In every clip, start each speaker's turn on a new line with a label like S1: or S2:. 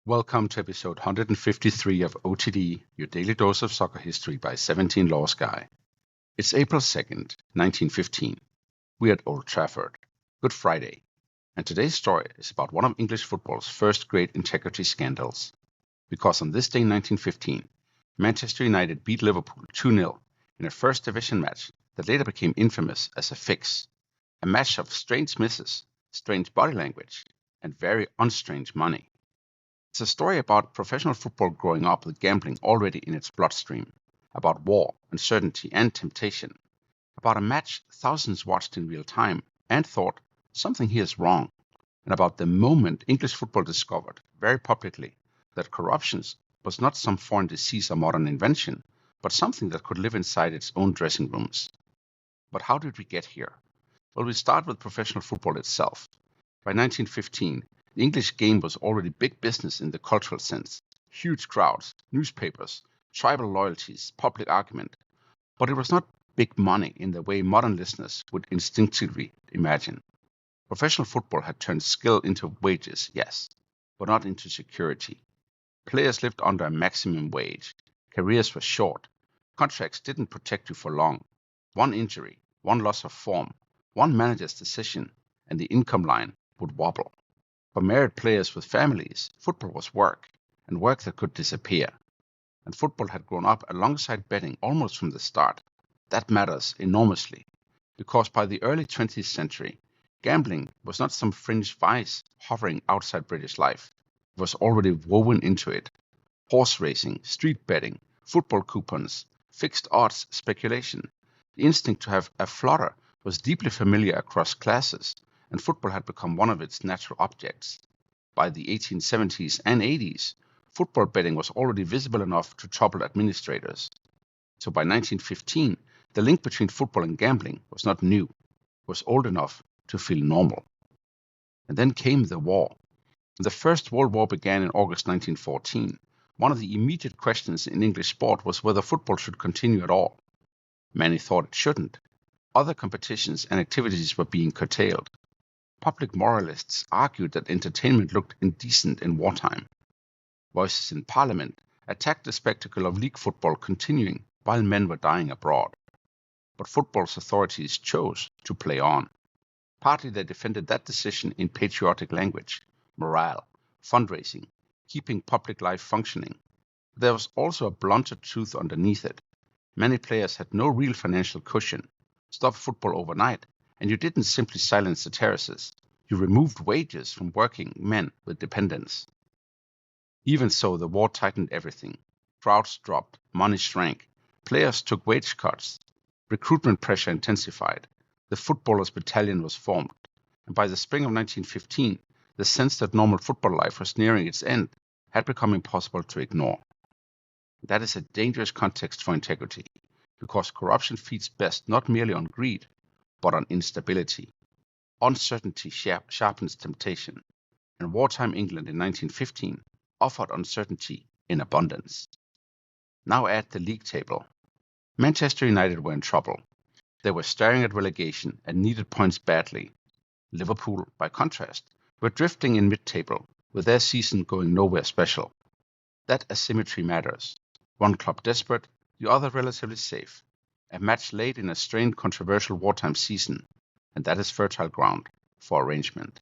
S1: Welcome to episode 153 of OTD, your daily dose of soccer history by 17 Laws Guy. It's April 2nd, 1915. We're at Old Trafford. Good Friday. And today's story is about one of English football's first great integrity scandals. Because on this day in 1915, Manchester United beat Liverpool 2-0 in a first division match that later became infamous as a fix. A match of strange misses, strange body language, and very unstrange money. It's a story about professional football growing up with gambling already in its bloodstream, about war, uncertainty, and temptation, about a match thousands watched in real time and thought, something here is wrong, and about the moment English football discovered, very publicly, that corruption was not some foreign disease or modern invention, but something that could live inside its own dressing rooms. But how did we get here? Well, we start with professional football itself. By 1915, the English game was already big business in the cultural sense. Huge crowds, newspapers, tribal loyalties, public argument. But it was not big money in the way modern listeners would instinctively imagine. Professional football had turned skill into wages, yes, but not into security. Players lived under a maximum wage. Careers were short. Contracts didn't protect you for long. One injury, one loss of form, one manager's decision, and the income line would wobble. For married players with families, football was work, and work that could disappear. And football had grown up alongside betting almost from the start. That matters enormously, because by the early 20th century, gambling was not some fringe vice hovering outside British life. It was already woven into it. Horse racing, street betting, football coupons, fixed odds speculation. The instinct to have a flutter was deeply familiar across classes, and football had become one of its natural objects. By the 1870s and 80s, football betting was already visible enough to trouble administrators. So by 1915, the link between football and gambling was not new. It was old enough to feel normal. And then came the war. When the First World War began in August 1914, one of the immediate questions in English sport was whether football should continue at all. Many thought it shouldn't. Other competitions and activities were being curtailed. Public moralists argued that entertainment looked indecent in wartime. Voices in Parliament attacked the spectacle of league football continuing while men were dying abroad. But football's authorities chose to play on. Partly they defended that decision in patriotic language, morale, fundraising, keeping public life functioning. There was also a blunted truth underneath it. Many players had no real financial cushion. Stop football overnight, and you didn't simply silence the terraces. You removed wages from working men with dependents. Even so, the war tightened everything. Crowds dropped, money shrank, players took wage cuts, recruitment pressure intensified, the footballers' battalion was formed, and by the spring of 1915, the sense that normal football life was nearing its end had become impossible to ignore. That is a dangerous context for integrity, because corruption feeds best not merely on greed, but on instability. Uncertainty sharpens temptation, and wartime England in 1915 offered uncertainty in abundance. Now add the league table. Manchester United were in trouble. They were staring at relegation and needed points badly. Liverpool, by contrast, were drifting in mid-table, with their season going nowhere special. That asymmetry matters. One club desperate, the other relatively safe. A match late in a strained, controversial wartime season, and that is fertile ground for arrangement.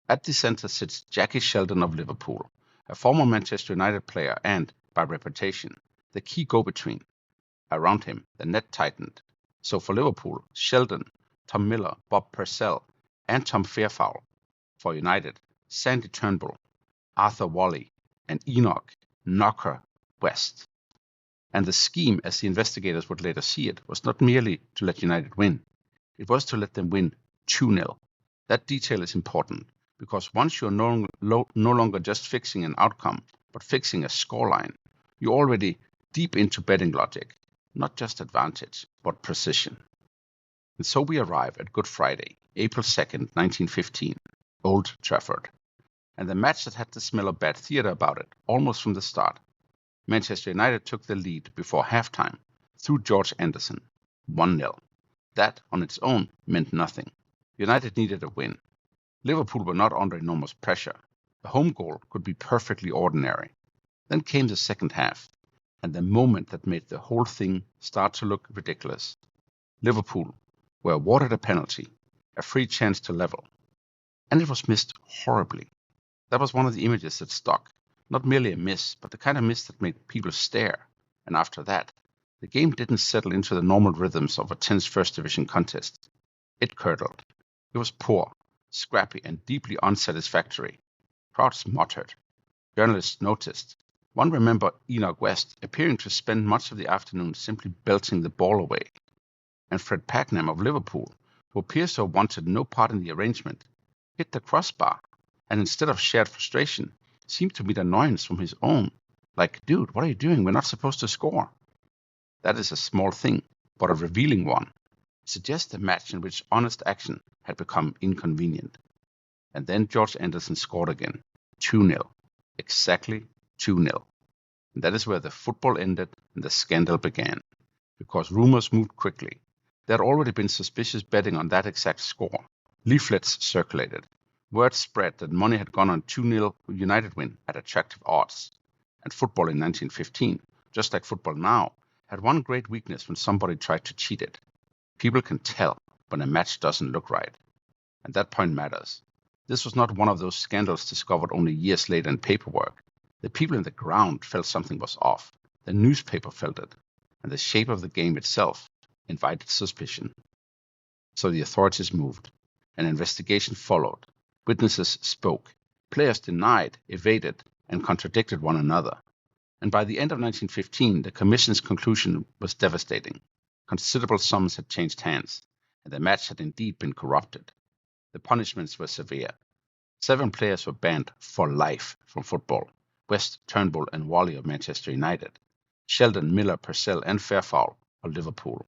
S1: At the center sits Jackie Sheldon of Liverpool, a former Manchester United player and, by reputation, the key go-between. Around him, the net tightened. So for Liverpool, Sheldon, Tom Miller, Bob Purcell, and Tom Fairfowl. For United, Sandy Turnbull, Arthur Whalley, and Enoch Knocker West. And the scheme, as the investigators would later see it, was not merely to let United win. It was to let them win 2-0. That detail is important, because once you're no longer just fixing an outcome, but fixing a scoreline, you're already deep into betting logic, not just advantage, but precision. And so we arrive at Good Friday, April 2nd, 1915, Old Trafford. And the match that had the smell of bad theatre about it, almost from the start. Manchester United took the lead before halftime through George Anderson, 1-0. That, on its own, meant nothing. United needed a win. Liverpool were not under enormous pressure, The home goal could be perfectly ordinary. Then came the second half, and the moment that made the whole thing start to look ridiculous. Liverpool were awarded a penalty, a free chance to level, and it was missed horribly. That was one of the images that stuck. Not merely a miss, but the kind of miss that made people stare. And after that, the game didn't settle into the normal rhythms of a tense First Division contest. It curdled. It was poor, scrappy, and deeply unsatisfactory. Crowds muttered. Journalists noticed. One remembered Enoch West appearing to spend much of the afternoon simply belting the ball away. And Fred Pagnam of Liverpool, who appears to have wanted no part in the arrangement, hit the crossbar, and instead of shared frustration, seemed to meet annoyance from his own. Like, dude, what are you doing? We're not supposed to score. That is a small thing, but a revealing one. It suggests a match in which honest action had become inconvenient. And then George Anderson scored again. 2-0. Exactly 2-0. And that is where the football ended and the scandal began. Because rumors moved quickly. There had already been suspicious betting on that exact score. Leaflets circulated. Word spread that money had gone on 2-0 United win at attractive odds. And football in 1915, just like football now, had one great weakness when somebody tried to cheat it. People can tell when a match doesn't look right. And that point matters. This was not one of those scandals discovered only years later in paperwork. The people in the ground felt something was off. The newspaper felt it. And the shape of the game itself invited suspicion. So the authorities moved. An investigation followed. Witnesses spoke. Players denied, evaded, and contradicted one another. And by the end of 1915, the Commission's conclusion was devastating. Considerable sums had changed hands, and the match had indeed been corrupted. The punishments were severe. 7 players were banned for life from football. West, Turnbull, and Wally of Manchester United. Sheldon, Miller, Purcell, and Fairfowl of Liverpool.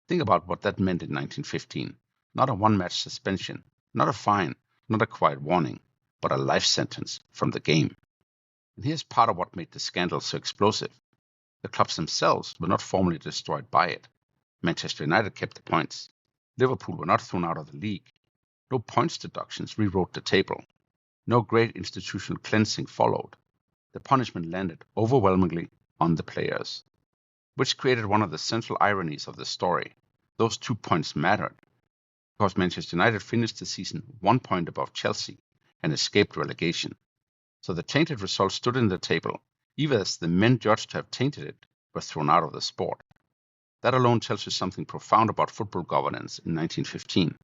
S1: Think about what that meant in 1915. Not a one-match suspension, not a fine, not a quiet warning, but a life sentence from the game. And here's part of what made the scandal so explosive. The clubs themselves were not formally destroyed by it. Manchester United kept the points. Liverpool were not thrown out of the league. No points deductions rewrote the table. No great institutional cleansing followed. The punishment landed overwhelmingly on the players, which created one of the central ironies of the story. Those 2 points mattered, because Manchester United finished the season 1 point above Chelsea and escaped relegation. So the tainted result stood in the table, even as the men judged to have tainted it were thrown out of the sport. That alone tells you something profound about football governance in 1915.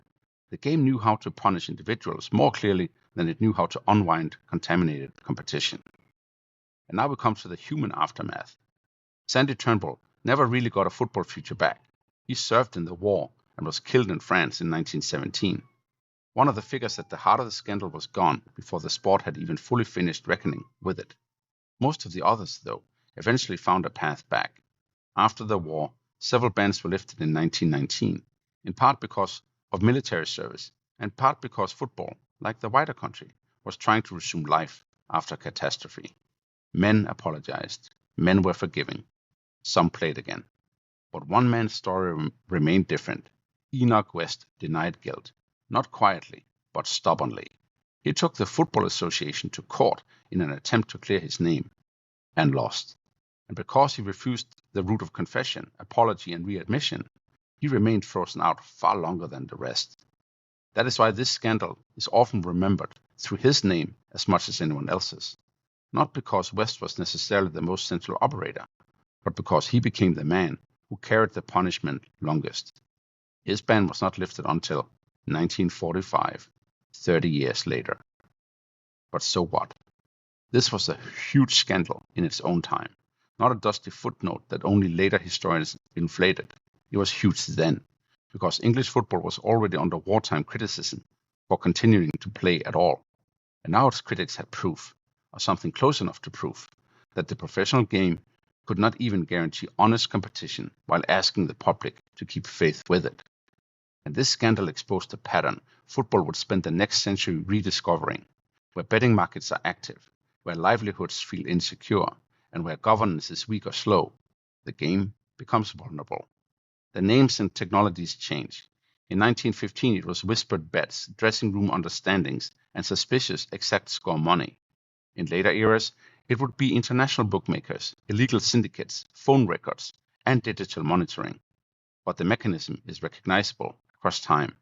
S1: The game knew how to punish individuals more clearly than it knew how to unwind contaminated competition. And now we come to the human aftermath. Sandy Turnbull never really got a football future back. He served in the war and was killed in France in 1917. One of the figures at the heart of the scandal was gone before the sport had even fully finished reckoning with it. Most of the others, though, eventually found a path back. After the war, several bans were lifted in 1919, in part because of military service, and part because football, like the wider country, was trying to resume life after catastrophe. Men apologized. Men were forgiving. Some played again. But one man's story remained different. Enoch West denied guilt, not quietly, but stubbornly. He took the Football Association to court in an attempt to clear his name, and lost. And because he refused the route of confession, apology, and readmission, he remained frozen out far longer than the rest. That is why this scandal is often remembered through his name as much as anyone else's. Not because West was necessarily the most central operator, but because he became the man who carried the punishment longest. His ban was not lifted until 1945, 30 years later. But so what? This was a huge scandal in its own time, not a dusty footnote that only later historians inflated. It was huge then, because English football was already under wartime criticism for continuing to play at all. And now its critics had proof, or something close enough to proof, that the professional game could not even guarantee honest competition while asking the public to keep faith with it. And this scandal exposed a pattern football would spend the next century rediscovering, where betting markets are active, where livelihoods feel insecure, and where governance is weak or slow, the game becomes vulnerable. The names and technologies change. In 1915, it was whispered bets, dressing room understandings, and suspicious exact score money. In later eras, it would be international bookmakers, illegal syndicates, phone records, and digital monitoring. But the mechanism is recognizable across time.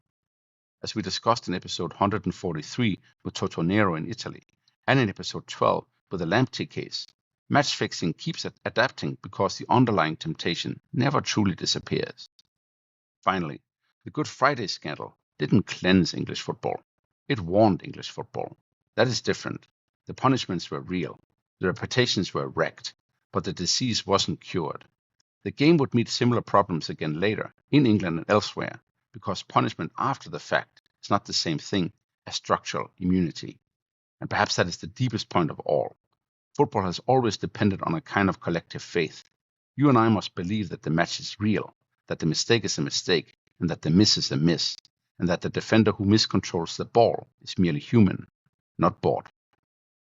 S1: As we discussed in episode 143 with Toto Nero in Italy, and in episode 12 with the Lamptey case, match fixing keeps adapting because the underlying temptation never truly disappears. Finally, the Good Friday scandal didn't cleanse English football. It warned English football. That is different. The punishments were real. The reputations were wrecked, but the disease wasn't cured. The game would meet similar problems again later, in England and elsewhere, because punishment after the fact is not the same thing as structural immunity. And perhaps that is the deepest point of all. Football has always depended on a kind of collective faith. You and I must believe that the match is real, that the mistake is a mistake, and that the miss is a miss, and that the defender who miscontrols the ball is merely human, not bought.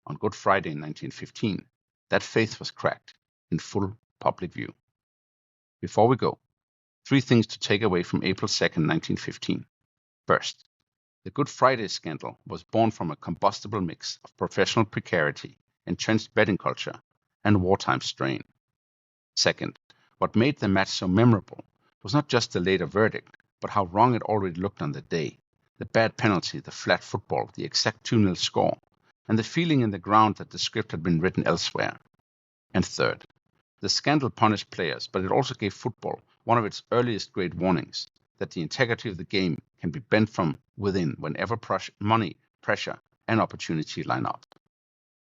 S1: On Good Friday in 1915, that faith was cracked in full public view. Before we go, 3 things to take away from April 2nd, 1915. First, the Good Friday scandal was born from a combustible mix of professional precarity, entrenched betting culture, and wartime strain. Second, what made the match so memorable was not just the later verdict, but how wrong it already looked on the day. The bad penalty, the flat football, the exact 2-0 score, and the feeling in the ground that the script had been written elsewhere. And third, the scandal punished players, but it also gave football one of its earliest great warnings, that the integrity of the game can be bent from within whenever money, pressure, and opportunity line up.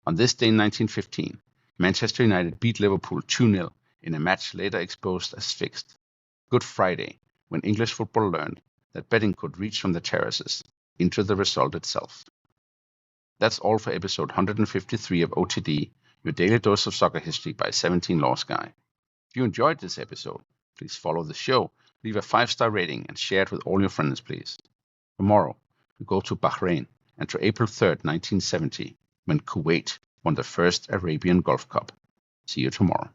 S1: On this day in 1915, Manchester United beat Liverpool 2-0 in a match later exposed as fixed. Good Friday, when English football learned that betting could reach from the terraces into the result itself. That's all for episode 153 of OTD, your daily dose of soccer history by 17 Lost Guy. If you enjoyed this episode, please follow the show, leave a 5-star rating, and share it with all your friends, please. Tomorrow, we go to Bahrain and to April 3rd, 1970, when Kuwait won the first Arabian Gulf Cup. See you tomorrow.